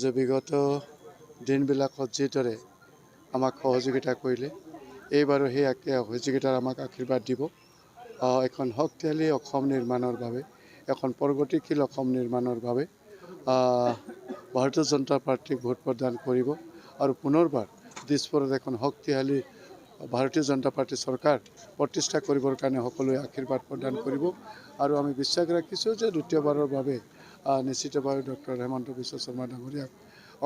যে বিগত দিনবিলাকত যিদৰে আমাক সহযোগিতা কৰিলে এইবাৰো সেই একে সহযোগিতাৰ আমাক আশীৰ্বাদ দিব। এখন শক্তিশালী অসম নিৰ্মাণৰ বাবে, এখন প্ৰগতিশীল অসম নিৰ্মাণৰ বাবে ভাৰতীয় জনতা পাৰ্টীক ভোট প্ৰদান কৰিব আৰু পুনৰবাৰ দিছপুৰত এখন শক্তিশালী ভাৰতীয় জনতা পাৰ্টী চৰকাৰ প্ৰতিষ্ঠা কৰিবৰ কাৰণে সকলোৱে আশীৰ্বাদ প্ৰদান কৰিব। আৰু আমি বিশ্বাস ৰাখিছোঁ যে দ্বিতীয়বাৰৰ বাবে নিশ্চিতভাৱে ডক্টৰ হেমন্ত বিশ্ব শৰ্মা ডাঙৰীয়াক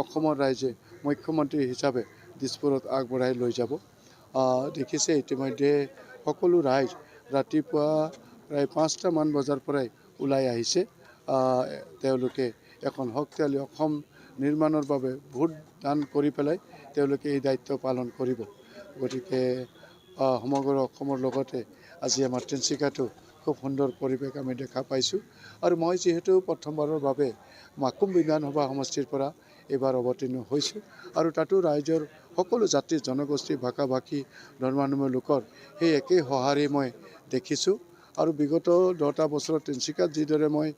অসমৰ ৰাইজে মুখ্যমন্ত্ৰী হিচাপে দিছপুৰত আগবঢ়াই লৈ যাব। দেখিছে ইতিমধ্যে সকলো ৰাইজ ৰাতিপুৱা প্ৰায় 5টামান বজাৰ পৰাই ওলাই আহিছে। তেওঁলোকে এখন শক্তিশালী অসম নিৰ্মাণৰ বাবে ভোট দান কৰি পেলাই তেওঁলোকে এই দায়িত্ব পালন কৰিব। গতিকে সমগ্ৰ অসমৰ লগতে আজি আমাৰ তিনিচুকীয়াতো খুব সুন্দৰ পৰিৱেশ আমি দেখা পাইছোঁ। আৰু মই যিহেতু প্ৰথমবাৰৰ বাবে মাকুম বিধানসভা সমষ্টিৰ পৰা এইবাৰ অৱতীৰ্ণ হৈছোঁ আৰু তাতো ৰাইজৰ সকলো জাতি জনগোষ্ঠী ভাষা ভাষী ধৰ্মাৱলম্বী লোকৰ সেই একেই সঁহাৰি মই দেখিছোঁ। আৰু বিগত 10টা বছৰত তিনিচুকীয়াত যিদৰে মই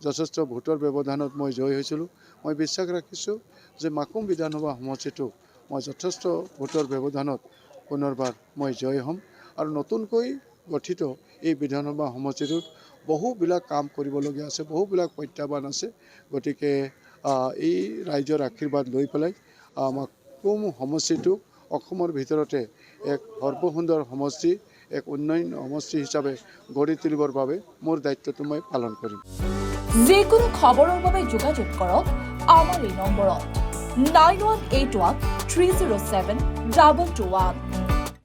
যথেষ্ট ভোটৰ ব্যৱধানত মই জয় হৈছিলোঁ, মই বিশ্বাস ৰাখিছোঁ যে মাকুম বিধানসভা সমষ্টিটো মই যথেষ্ট ভোটৰ ব্যৱধানত পুনৰবাৰ মই জয় হ'ম। আৰু নতুনকৈ গঠিত এই বিধানসভা সমষ্টিটোত বহুবিলাক কাম কৰিবলগীয়া আছে, বহুবিলাক প্ৰত্যাহ্বান আছে। গতিকে এই ৰাইজৰ আশীৰ্বাদ লৈ পেলাই মাকুম সমষ্টিটো অসমৰ ভিতৰতে এক সৰ্বসুন্দৰ সমষ্টি, এক উন্নয়ন সমষ্টি হিচাপে গঢ়ি তুলিবৰ বাবে মোৰ দায়িত্বটো মই পালন কৰিম। যিকোনো খবৰৰ বাবে যোগাযোগ কৰক আমাৰ এই নম্বৰত 9181 307 2221।